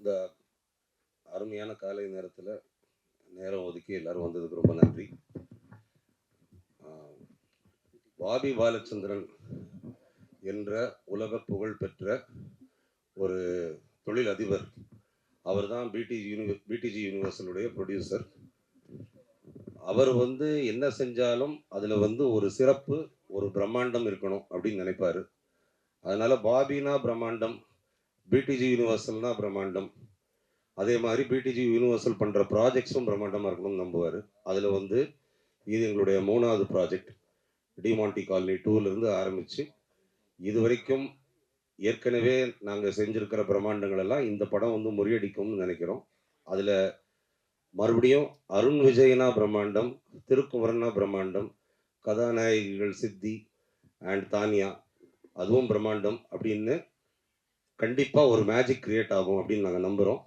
இந்த அருமையான காலை நேரத்தில் நேரம் ஒதுக்கி எல்லாரும் வந்ததுக்கு ரொம்ப நன்றி. பாபி பாலச்சந்திரன் என்ற உலக புகழ் பெற்ற ஒரு தொழில் அதிபர். அவர் தான் பிடிஜி யூனிவர்சலுடைய ப்ரொடியூசர். அவர் என்ன செஞ்சாலும் அதில் ஒரு சிறப்பு, ஒரு பிரம்மாண்டம் இருக்கணும் அப்படின்னு நினைப்பார். அதனால் பாபினா பிரம்மாண்டம், பிடிஜி யூனிவர்சல்னா பிரம்மாண்டம். அதே மாதிரி பிடிஜி யூனிவர்சல் பண்ணுற ப்ராஜெக்ட்ஸும் பிரம்மாண்டமாக இருக்கணும்னு நம்புவார். அதில் இது எங்களுடைய 3வது ப்ராஜெக்ட். டிமாண்டி காலனி 2லேருந்து ஆரம்பித்து இது வரைக்கும் ஏற்கனவே நாங்கள் செஞ்சுருக்கிற பிரம்மாண்டங்கள் எல்லாம் இந்த படம் முறியடிக்கும்னு நினைக்கிறோம். அதில் மறுபடியும் அருண் விஜயனா பிரம்மாண்டம், திருக்குமரனா பிரம்மாண்டம், கதாநாயகிகள் சித்தி அண்ட் தானியா அதுவும் பிரம்மாண்டம் அப்படின்னு கண்டிப்பாக ஒரு மேஜிக் கிரியேட் ஆகும் அப்படின்னு நாங்கள் நம்புகிறோம்.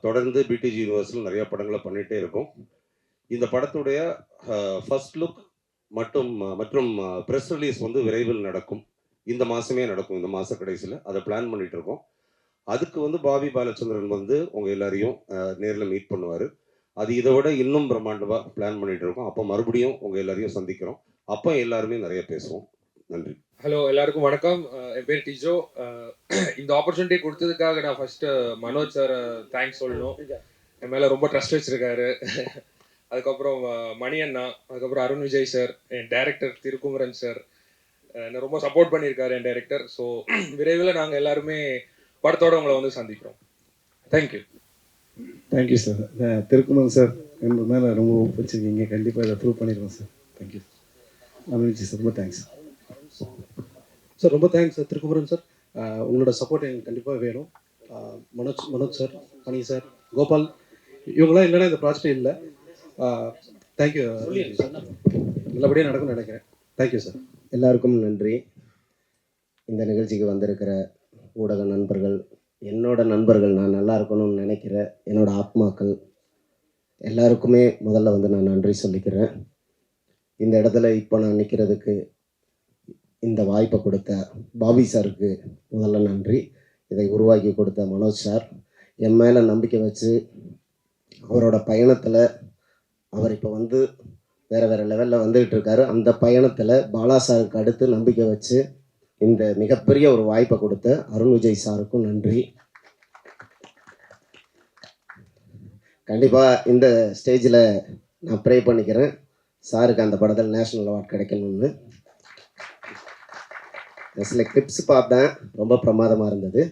தொடர்ந்து பிடிஜி யூனிவர்சல் நிறைய படங்களை பண்ணிகிட்டே இருக்கோம். இந்த படத்துடைய ஃபர்ஸ்ட் லுக் மற்றும் ப்ரெஸ் ரிலீஸ் விரைவில் நடக்கும். இந்த மாதமே நடக்கும். இந்த மாத கடைசியில் அதை பிளான் பண்ணிகிட்டு இருக்கோம். அதுக்கு பாபி பாலச்சந்திரன் உங்கள் எல்லாரையும் நேரில் மீட் பண்ணுவார். அது இதை விட இன்னும் பிரம்மாண்டமாக பிளான் பண்ணிகிட்டு இருக்கோம். அப்போ மறுபடியும் உங்கள் எல்லாரையும் சந்திக்கிறோம். அப்போ எல்லாருமே நிறைய பேசுவோம். நன்றி. ஹலோ, எல்லாருக்கும் வணக்கம். என் பேர் டிஜோ. இந்த ஆப்பர்ச்சுனிட்டி கொடுத்ததுக்காக நான் ஃபர்ஸ்ட் மனோஜ் சார் தேங்க்ஸ் சொல்லணும். என் மேலே ரொம்ப ட்ரஸ்ட் வச்சுருக்காரு. அதுக்கப்புறம் மணி அண்ணா, அதுக்கப்புறம் அருண் விஜய் சார், என் டைரக்டர் திருக்குமரன் சார் என்னை ரொம்ப சப்போர்ட் பண்ணியிருக்காரு, என் டைரக்டர். ஸோ விரைவில் நாங்கள் எல்லாருமே படத்தோட உங்களை சந்திக்கிறோம். Thank you. Thank you sir. Thirukumaran sir என்ற மேலே ரொம்ப வச்சுருக்கீங்க. கண்டிப்பாக இதை ப்ரூவ் பண்ணிடுவோம் sir. Thank you. Arun Vijay sir ரொம்ப தேங்க்ஸ் சார். ரொம்ப தேங்க்ஸ் சார். திருக்குமரன் சார், உங்களோட சப்போர்ட் எனக்கு கண்டிப்பாக வேணும். மனோஜ் சார், மணி சார், கோபால், இவங்களாம் இல்லைன்னா இந்த ப்ராஜெக்டே இல்லை. தேங்க்யூ. நல்லபடியாக நடக்கும்னு நினைக்கிறேன். Thank you sir. எல்லாருக்கும் நன்றி. இந்த நிகழ்ச்சிக்கு வந்திருக்கிற ஊடக நண்பர்கள், என்னோட நண்பர்கள், நான் நல்லா இருக்கணும்னு நினைக்கிற என்னோட ஆத்மாக்கள் எல்லாருக்குமே முதல்ல நான் நன்றி சொல்லிக்கிறேன். இந்த இடத்துல இப்போ நான் நிற்கிறதுக்கு இந்த வாய்ப்பை கொடுத்த பாபி சாருக்கு முதல்ல நன்றி. இதை உருவாக்கி கொடுத்த மனோஜ் சார், என் மேலே நம்பிக்கை வச்சு அவரோட பயணத்தில் அவர் இப்போ வேறு வேறு லெவலில் வந்துக்கிட்டு இருக்காரு. அந்த பயணத்தில் பாலா சாருக்கு அடுத்து நம்பிக்கை வச்சு இந்த மிகப்பெரிய ஒரு வாய்ப்பை கொடுத்த அருண் விஜய் சாருக்கும் நன்றி. கண்டிப்பாக இந்த ஸ்டேஜில் நான் ப்ரே பண்ணிக்கிறேன் சாருக்கு அந்த படத்தில் நேஷ்னல் அவார்ட் கிடைக்கணும்னு. சில கிளிப்ஸ் பார்த்தேன், ரொம்ப பிரமாதமாக இருந்தது.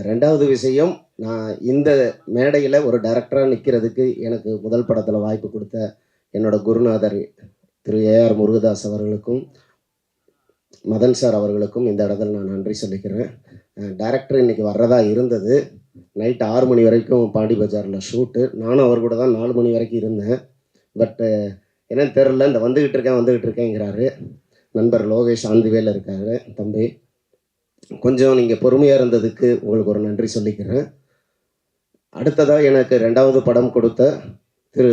ரெண்டாவது விஷயம், நான் இந்த மேடையில் ஒரு டைரக்டராக நிற்கிறதுக்கு எனக்கு முதல் படத்தில் வாய்ப்பு கொடுத்த என்னோட குருநாதர் திரு ஏஆர் முருகதாஸ் அவர்களுக்கும் மதன் சார் அவர்களுக்கும் இந்த இடத்துல நான் நன்றி சொல்லிக்கிறேன். டைரக்டர் இன்றைக்கி வர்றதா இருந்தது. நைட்டு 6 மணி வரைக்கும் பாண்டி பஜாரில் ஷூட்டு. நானும் அவர் கூட தான் 4 மணி வரைக்கும் இருந்தேன். பட்டு என்னன்னு தெரில, இந்த வந்துக்கிட்டு இருக்கேங்கிறாரு. நண்பர் லோகேஷ் ஆந்திவேல இருக்காரு. தம்பி, கொஞ்சம் நீங்கள் பொறுமையாக இருந்ததுக்கு உங்களுக்கு ஒரு நன்றி சொல்லிக்கிறேன். அடுத்ததாக எனக்கு 2வது படம் கொடுத்த திரு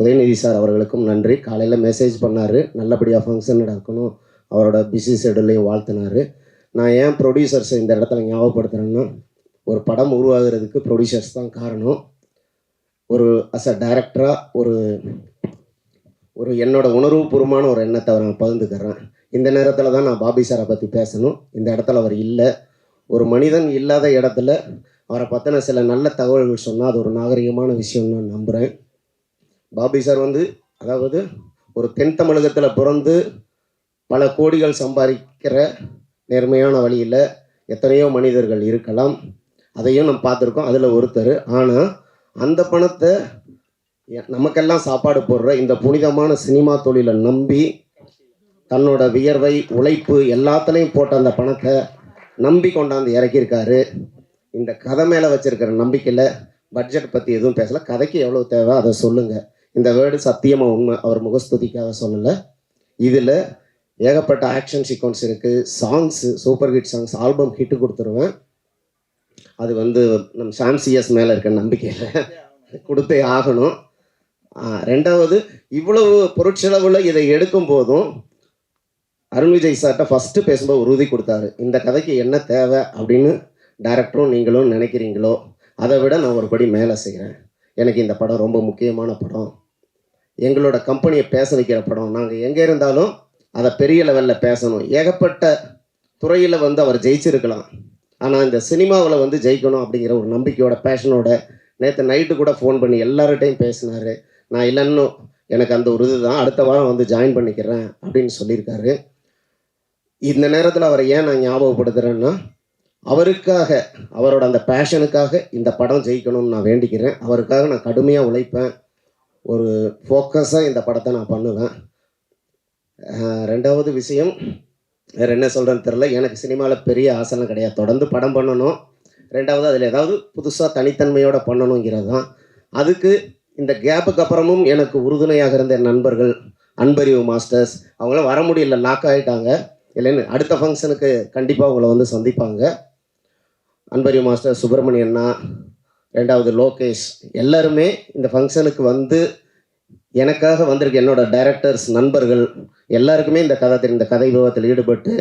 உதயநிதி சார் அவர்களுக்கும் நன்றி. காலையில் மெசேஜ் பண்ணார், நல்லபடியாக ஃபங்க்ஷன் நடக்கணும், அவரோட பிஸி ஷெடியூலையும் வாழ்த்தினார். நான் ஏன் ப்ரொடியூசர்ஸை இந்த இடத்துல ஞாபகப்படுத்துகிறேன்னா, ஒரு படம் உருவாகிறதுக்கு ப்ரொடியூசர்ஸ் தான் காரணம். ஒரு அஸ் அ டைரக்டராக ஒரு என்னோட உணர்வுபூர்வமான ஒரு எண்ணத்தை நான் பகிர்ந்துக்கிறேன். இந்த நேரத்தில் தான் நான் பாபி சாரை பற்றி பேசணும். இந்த இடத்துல அவர் இல்லை. ஒரு மனிதன் இல்லாத இடத்துல அவரை பற்றின சில நல்ல தகவல்கள் சொன்னால் அது ஒரு நாகரிகமான விஷயம்னு நான் நம்புகிறேன். பாபி சார் அதாவது ஒரு தென் தமிழகத்தில் பிறந்து பல கோடிகள் சம்பாதிக்கிற நேர்மையான வழியில் எத்தனையோ மனிதர்கள் இருக்கலாம். அதையும் நம்ம பார்த்துருக்கோம். அதில் ஒருத்தர். ஆனால் அந்த பணத்தை நமக்கெல்லாம் சாப்பாடு போடுற இந்த புனிதமான சினிமா தொழிலை நம்பி தன்னோட வியர்வை, உழைப்பு எல்லாத்துலேயும் போட்ட அந்த பணத்தை நம்பி கொண்டாந்து இறக்கியிருக்காரு. இந்த கதை மேலே வச்சுருக்கிற நம்பிக்கையில் பட்ஜெட் பற்றி எதுவும் பேசலை. கதைக்கு எவ்வளோ தேவை அதை சொல்லுங்கள். இந்த வேர்டு சத்தியமாக உண்மை, அவர் முகஸ்துதிக்காக சொல்லலை. இதில் ஏகப்பட்ட ஆக்ஷன் சீக்வன்ஸ் இருக்குது. Songs super hit songs, album hit கொடுத்துருவேன். அது நம்ம சாம்சிஎஸ் மேலே இருக்க நம்பிக்கையில் கொடுத்தே ஆகணும். ரெண்டாவது, இவ்வளவு பொருட்செலவில் இதை எடுக்கும் போதும் அருண் விஜய் சார்கிட்ட ஃபஸ்ட்டு பேசும்போது உறுதி கொடுத்தாரு, இந்த கதைக்கு என்ன தேவை அப்படின்னு டைரக்டரும் நீங்களும் நினைக்கிறீங்களோ அதை விட நான் ஒரு படி மேலே செய்கிறேன். எனக்கு இந்த படம் ரொம்ப முக்கியமான படம், எங்களோட கம்பெனியை பேச வைக்கிற படம். நாங்கள் எங்கே இருந்தாலும் அதை பெரிய லெவலில் பேசணும். ஏகப்பட்ட துறையில் அவர் ஜெயிச்சிருக்கலாம், ஆனால் இந்த சினிமாவில் ஜெயிக்கணும் அப்படிங்கிற ஒரு நம்பிக்கையோட பேஷனோட நேற்று நைட்டு கூட ஃபோன் பண்ணி எல்லார்கிட்டையும் பேசினார். நான் இல்லைன்னு எனக்கு அந்த ஒரு இதுதான், அடுத்த வாரம் ஜாயின் பண்ணிக்கிறேன் அப்படின்னு சொல்லியிருக்காரு. இந்த நேரத்தில் அவரை ஏன் நான் ஞாபகப்படுத்துகிறேன்னா, அவருக்காக, அவரோட அந்த பேஷனுக்காக இந்த படம் ஜெயிக்கணும்னு நான் வேண்டிக்கிறேன். அவருக்காக நான் கடுமையாக உழைப்பேன், ஒரு ஃபோக்கஸாக இந்த படத்தை நான் பண்ணுவேன். ரெண்டாவது விஷயம், வேறு என்ன சொல்கிறேன்னு தெரில, எனக்கு சினிமாவில் பெரிய ஆசைலாம் கிடையாது. தொடர்ந்து படம் பண்ணணும். ரெண்டாவது அதில் ஏதாவது புதுசாக தனித்தன்மையோடு பண்ணணுங்கிறது தான். அதுக்கு இந்த கேப்புக்கு அப்புறமும் எனக்கு உறுதுணையாக இருந்த என் நண்பர்கள், அன்பறிவு மாஸ்டர்ஸ், அவங்களாம் வர முடியல, லாக் ஆகிட்டாங்க. இல்லைன்னு அடுத்த ஃபங்க்ஷனுக்கு கண்டிப்பாக அவங்கள சந்திப்பாங்க. அன்பறிவு மாஸ்டர், சுப்பிரமணியண்ணா, ரெண்டாவது லோகேஷ், எல்லாருமே இந்த ஃபங்க்ஷனுக்கு எனக்காக வந்திருக்க என்னோட டைரக்டர்ஸ், நண்பர்கள் எல்லாருக்குமே இந்த கதை விவாதத்தில் ஈடுபட்டு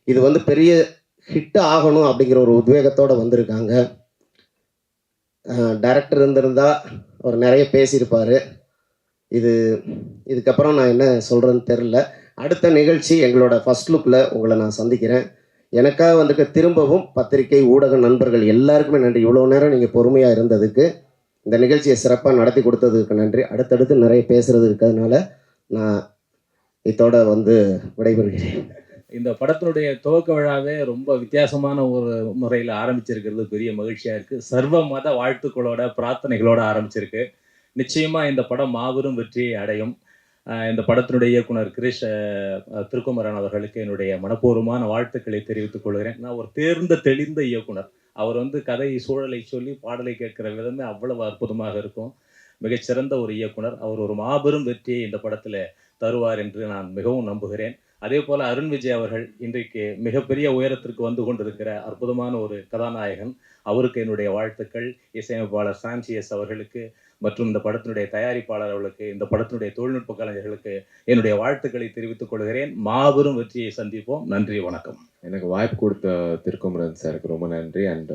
இது பெரிய ஹிட் ஆகணும் அப்படிங்கிற ஒரு உத்வேகத்தோடு வந்திருக்காங்க. டைரக்டர் இருந்திருந்தால் அவர் நிறைய பேசியிருப்பார். இதுக்கப்புறம் நான் என்ன சொல்கிறேன்னு தெரில. அடுத்த நிகழ்ச்சி எங்களோட ஃபர்ஸ்ட் லுக்கில் உங்களை நான் சந்திக்கிறேன். எனக்காக திரும்பவும் பத்திரிகை ஊடக நண்பர்கள் எல்லாருக்குமே நன்றி. இவ்வளோ நேரம் நீங்கள் பொறுமையாக இருந்ததுக்கு, இந்த நிகழ்ச்சியை சிறப்பாக நடத்தி கொடுத்ததுக்கு நன்றி. அடுத்தடுத்து நிறைய பேசுகிறது இருக்கிறதுனால நான் இதோட விடைபெறுகிறேன். இந்த படத்தினுடைய துவக்க விழாவே ரொம்ப வித்தியாசமான ஒரு முறையில் ஆரம்பிச்சிருக்கிறது பெரிய மகிழ்ச்சியாக இருக்குது. சர்வ மத வாழ்த்துக்களோட, பிரார்த்தனைகளோட ஆரம்பிச்சிருக்கு. நிச்சயமாக இந்த படம் மாபெரும் வெற்றியை அடையும். இந்த படத்தினுடைய இயக்குனர் கிரிஷ் திருக்குமரன் அவர்களுக்கு என்னுடைய மனப்பூர்வமான வாழ்த்துக்களை தெரிவித்துக் கொள்கிறேன். நான் ஒரு தேர்ந்த தெளிந்த இயக்குனர். அவர் கதை சூழலை சொல்லி பாடலை கேட்கிற விதமே அவ்வளவு அற்புதமாக இருக்கும். மிகச்சிறந்த ஒரு இயக்குனர். அவர் ஒரு மாபெரும் வெற்றியை இந்த படத்தில் தருவார் என்று நான் மிகவும் நம்புகிறேன். அதே போல் அருண் விஜய் அவர்கள் இன்றைக்கு மிகப்பெரிய உயரத்திற்கு கொண்டிருக்கிற அற்புதமான ஒரு கதாநாயகன். அவருக்கு என்னுடைய வாழ்த்துக்கள். இசையமைப்பாளர் சாம்சிஎஸ் அவர்களுக்கு மற்றும் இந்த படத்தினுடைய தயாரிப்பாளர் அவர்களுக்கு, இந்த படத்தினுடைய தொழில்நுட்ப கலைஞர்களுக்கு என்னுடைய வாழ்த்துக்களை தெரிவித்துக் கொள்கிறேன். மாபெரும் வெற்றியை சந்திப்போம். நன்றி, வணக்கம். எனக்கு வாய்ப்பு கொடுத்த திருக்குமரன் சாருக்கு ரொம்ப நன்றி, அண்ட்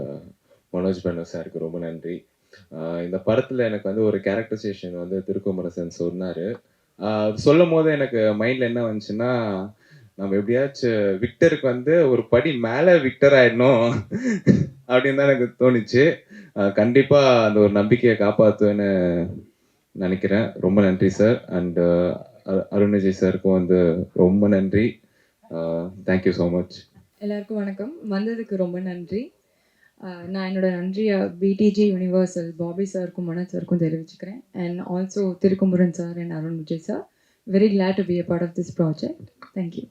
மனோஜ் பனு சாருக்கு ரொம்ப நன்றி. இந்த படத்தில் எனக்கு ஒரு கேரக்டரைசேஷன் திருக்குமரன் சார் சொன்னார். சொல்லும் போது எனக்கு மைண்டில் என்ன வந்துச்சுன்னா, நம்ம எப்படியாச்சும் விக்டருக்கு ஒரு படி மேலே விக்டர் ஆயிடணும் அப்படின்னு தான் எனக்கு தோணுச்சு. கண்டிப்பாக அந்த ஒரு நம்பிக்கையை காப்பாற்றுவேன்னு நினைக்கிறேன். ரொம்ப நன்றி சார். அண்ட் அருண் விஜய் சாருக்கும் ரொம்ப நன்றி. Thank you so much. எல்லாருக்கும் வணக்கம். வந்ததுக்கு ரொம்ப நன்றி. நான் என்னோட நன்றியை பிடிஜி யூனிவர்சல் பாபி சாருக்கும் மனோஜ் சாருக்கும் தெரிவிச்சுக்கிறேன். And also Thirukumaran sir and Arun Vijay sir. Very glad to be a part of this project. Thank you.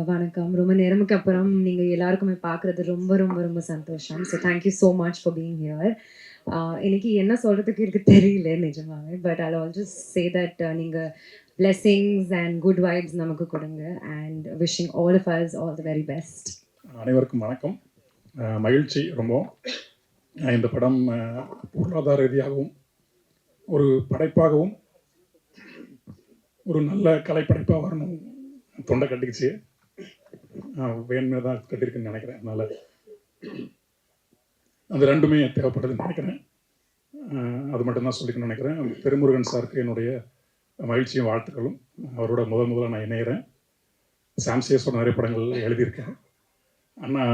வணக்கம். ரொம்ப நேரமுக்கு அப்புறம் நீங்கள் எல்லாருக்குமே பார்க்குறது ரொம்ப ரொம்ப ரொம்ப சந்தோஷம். So thank you so much for being here. எனக்கு என்ன சொல்கிறதுக்கு எனக்கு தெரியல நிஜமாவே. But I all just say that நீங்கள் பிளெஸிங்ஸ் அண்ட் குட் வைப்ஸ் நமக்கு கொடுங்க. And wishing all of us all the very best. அனைவருக்கும் வணக்கம். மகிழ்ச்சி ரொம்ப. இந்த படம் பொருளாதார ரீதியாகவும் ஒரு படைப்பாகவும் ஒரு நல்ல கலைப்படைப்பாக வரணும். தொண்டை கட்டிக்கிச்சு, வேணுமே தான் கட்டியிருக்குன்னு நினைக்கிறேன். அதனால் அது ரெண்டுமே தேவைப்படுதுன்னு நினைக்கிறேன். அது மட்டும்தான் சொல்லிக்கணும்னு நினைக்கிறேன். திருமுருகன் சாருக்கு என்னுடைய மகிழ்ச்சியும் வாழ்த்துக்களும். அவரோட முதல்ல நான் இணைகிறேன். சாம்சியஸோட நிறைய படங்கள் எழுதியிருக்கேன். அண்ணா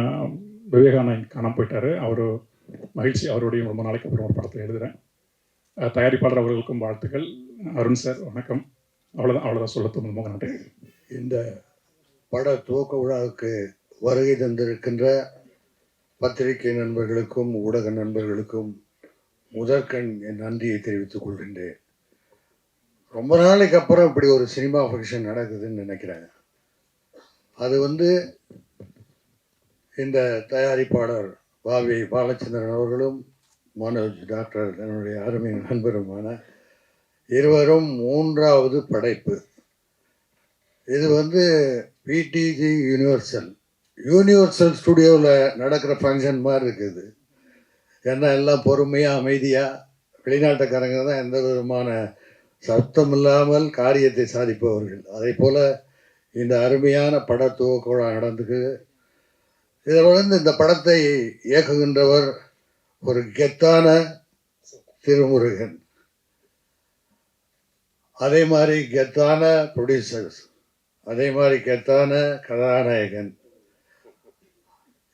விவேகானந்த் காணாமல் போயிட்டார். அவர் மகிழ்ச்சி, அவருடைய ரொம்ப நாளைக்கு அப்புறம் ஒரு படத்தில் எழுதுகிறேன். தயாரிப்பாளர் அவர்களுக்கும் வாழ்த்துக்கள். அருண் சார் வணக்கம். அவ்வளோதான் சொல்ல தோணும். நன்றி. இந்த பட துவக்க விழாவுக்கு வருகை தந்திருக்கின்ற பத்திரிகை நண்பர்களுக்கும் ஊடக நண்பர்களுக்கும் முதற்கண் என் நன்றியை தெரிவித்துக் கொள்கின்றேன். ரொம்ப நாளைக்கு அப்புறம் இப்படி ஒரு சினிமா ஃபங்க்ஷன் நடக்குதுன்னு நினைக்கிறேன். அது இந்த தயாரிப்பாளர் பாவி பாலச்சந்திரன் அவர்களும் மனோஜ் டாக்டர் என்னுடைய அருமை நண்பருமான இருவரும் மூன்றாவது படைப்பு. இது பிடிஜி யூனிவர்சல் ஸ்டுடியோவில் நடக்கிற ஃபங்க்ஷன் மாதிரி இருக்குது. ஏன்னா எல்லாம் பொறுமையாக அமைதியாக, வெளிநாட்டுக்காரங்க தான் எந்த விதமான சத்தம் இல்லாமல் காரியத்தை சாதிப்பவர்கள். அதே போல் இந்த அருமையான பட துவக்க விழா நடந்துக்கு இதில் வந்து இந்த படத்தை இயக்குகின்றவர் ஒரு கெத்தான திருமுருகன், அதே மாதிரி கெத்தான ப்ரொடியூசர்ஸ், அதே மாதிரி கெத்தான கதாநாயகன்.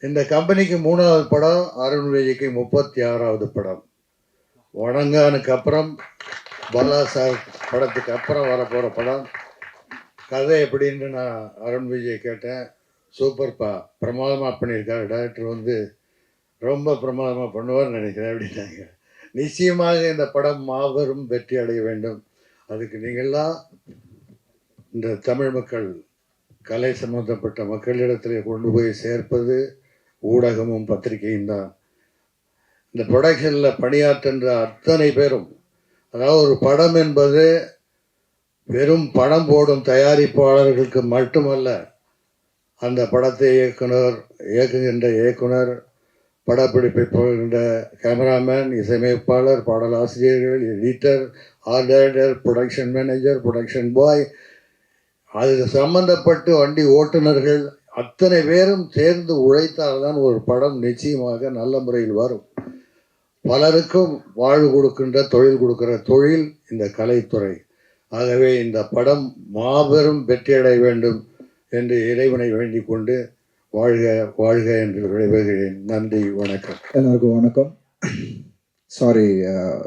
இந்த கம்பெனிக்கு 3வது படம், அருண் விஜய்க்கு 36வது படம். வணங்கானுக்கு அப்புறம் பாலா சார் படத்துக்கு அப்புறம் வரப்போகிற படம். கதை எப்படின்னு நான் அருண் விஜய் கேட்டேன். சூப்பர்ப்பா, பிரமாதமாக பண்ணியிருக்காரு, டைரக்டர் வந்து ரொம்ப பிரமாதமாக பண்ணுவார்னு நினைக்கிறேன் அப்படின்னாங்க. நிச்சயமாக இந்த படம் மாபெரும் வெற்றி அடைய வேண்டும். அதுக்கு நீங்கள்லாம் இந்த தமிழ் மக்கள், கலை சம்பந்தப்பட்ட மக்களிடத்தில் கொண்டு போய் சேர்ப்பது ஊடகமும் பத்திரிகையும் தான். இந்த ப்ரொடக்ஷனில் பணியாற்றுன்ற அத்தனை பேரும், அதாவது ஒரு படம் என்பது வெறும் படம் போடும் தயாரிப்பாளர்களுக்கு மட்டுமல்ல, அந்த படத்தை இயக்குகின்ற இயக்குனர், படப்பிடிப்பை போகின்ற கேமராமேன், இசையமைப்பாளர், பாடலாசிரியர்கள், editor, art director, production manager, production boy, அது சம்பந்தப்பட்டு வண்டி ஓட்டுநர்கள் அத்தனை பேரும் சேர்ந்து உழைத்தால்தான் ஒரு படம் நிச்சயமாக நல்ல முறையில் வரும். பலருக்கும் வாழ்வு கொடுக்கின்ற, தொழில் கொடுக்கிற தொழில் இந்த கலைத்துறை. ஆகவே இந்த படம் மாபெரும் வெற்றியடைய வேண்டும் என்று இறைவனை வேண்டிக் கொண்டு வாழ்க வாழ்க என்று விடைபெறுகிறேன். நன்றி, வணக்கம். எல்லாருக்கும் வணக்கம். சாரி,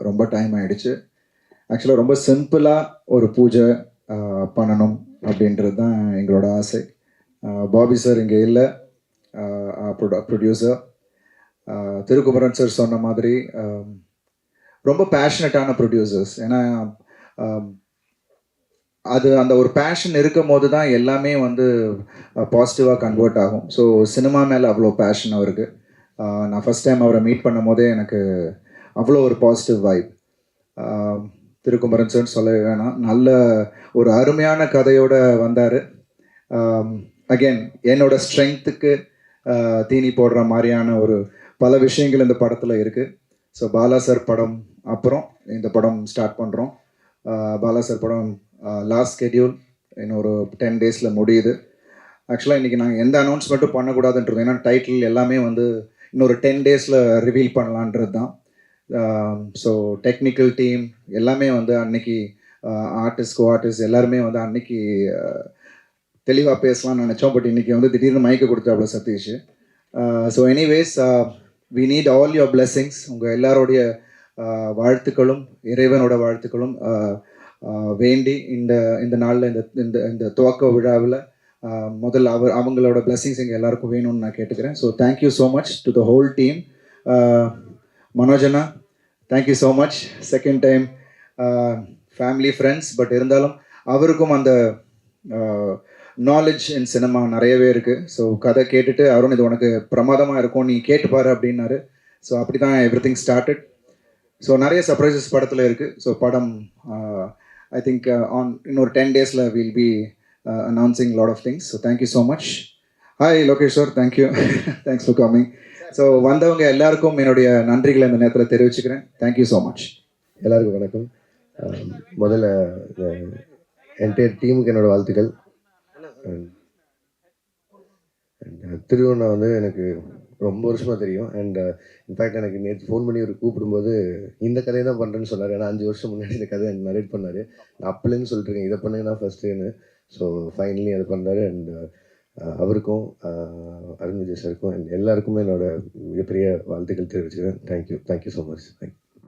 ரொம்ப டைம் ஆயிடுச்சு. ஆக்சுவலாக ரொம்ப சிம்பிளாக ஒரு பூஜை பண்ணணும் அப்படின்றது தான் எங்களோட ஆசை. பாபி சார் இங்கே இல்லை, ப்ரொடியூசர். திருக்குமரன் சார் சொன்ன மாதிரி ரொம்ப பேஷனட்டான ப்ரொடியூசர்ஸ். ஏன்னா அது அந்த ஒரு பேஷன் இருக்கும் போது தான் எல்லாமே வந்து பாசிட்டிவாக கன்வெர்ட் ஆகும். ஸோ சினிமா மேலே அவ்வளோ பேஷன் அவருக்கு. நான் ஃபஸ்ட் டைம் அவரை மீட் பண்ணும் போதே எனக்கு அவ்வளோ ஒரு பாசிட்டிவ் வைப். திருக்குமரன் சார் சொல்லவே வேணாம், நல்ல ஒரு அருமையான கதையோடு வந்தார். அகெயின் என்னோட ஸ்ட்ரென்த்துக்கு தீனி போடுற மாதிரியான ஒரு பல விஷயங்கள் இந்த படத்தில் இருக்குது. ஸோ பாலா சார் படம் அப்புறம் இந்த படம் ஸ்டார்ட் பண்ணுறோம். பாலா சார் படம் லாஸ்ட் ஸ்கெட்யூல் இன்னொரு 10 டேஸில் முடியுது. ஆக்சுவலாக இன்றைக்கி நாங்கள் எந்த அனௌன்ஸ்மெண்ட்டும் பண்ணக்கூடாதுன்றது, ஏன்னா டைட்டில் எல்லாமே வந்து இன்னொரு 10 டேஸில் ரிவீல் பண்ணலான்றது தான். ஸோ டெக்னிக்கல் டீம் எல்லாமே வந்து அன்னைக்கு ஆர்டிஸ்ட் எல்லாருமே வந்து அன்னைக்கு தெளிவாக பேசலாம்னு நினச்சோம். பட் இன்றைக்கி வந்து திடீர்னு மைக்கு கொடுத்தாப்புல Satish. So anyways, we need all your blessings. உங்கள் எல்லாரோடைய வாழ்த்துக்களும் இறைவனோட வாழ்த்துக்களும் வேண்டி இந்த நாளில் இந்த துவக்க விழாவில் முதல்ல அவங்களோட பிளெஸ்ஸிங்ஸ் எங்கள் எல்லாருக்கும் வேணும்னு நான் கேட்டுக்கிறேன். So thank you so much to the whole team. மனோஜனா, thank you so much. Second time family friends, but இருந்தாலும் அவருக்கும் அந்த நாலேஜ் இன் சினிமா நிறையவே இருக்குது. ஸோ கதை கேட்டுட்டு அருண் இது உனக்கு பிரமாதமாக இருக்கும், நீ கேட்டுப்பாரு அப்படின்னாரு. ஸோ அப்படி தான் எவ்ரி திங் ஸ்டார்டட். ஸோ நிறைய சர்ப்ரைசஸ் படத்தில் இருக்குது. ஸோ படம் ஐ திங்க் இன்னொரு 10 டேஸில் will be announcing lot of things. So thank you so much. Hi Lokesh sir, thank you, thanks for coming. So வந்தவங்க எல்லாருக்கும் என்னுடைய நன்றிகளை இந்த நேரத்தில் தெரிவிச்சுக்கிறேன். Thank you so much. எல்லாருக்கும் வணக்கம். முதல்ல என்டையர் டீமுக்கு என்னோடய வாழ்த்துக்கள். திருவண்ணா வந்து எனக்கு ரொம்ப வருஷமாக தெரியும். அண்ட் இன்ஃபேக்ட் எனக்கு நேற்று ஃபோன் பண்ணி ஒரு கூப்பிடும்போது இந்த கதையை தான் பண்ணுறேன்னு சொன்னார். ஏன்னா 5 வருஷம் முன்னாடி இந்த கதை எனக்கு நரேட் பண்ணார். நான் அப்பலேருந்து சொல்லிட்டுருக்கேன் இதை பண்ணுங்கன்னா ஃபஸ்ட்டுன்னு. ஸோ ஃபைனலி அதை பண்ணுறாரு. அண்ட் அவருக்கும் அருண் விஜய் சாருக்கும் எல்லாருக்குமே என்னோட மிகப்பெரிய வாழ்த்துக்கள் தெரிவிச்சுக்கிறேன். Thank you so much. தேங்க்யூ.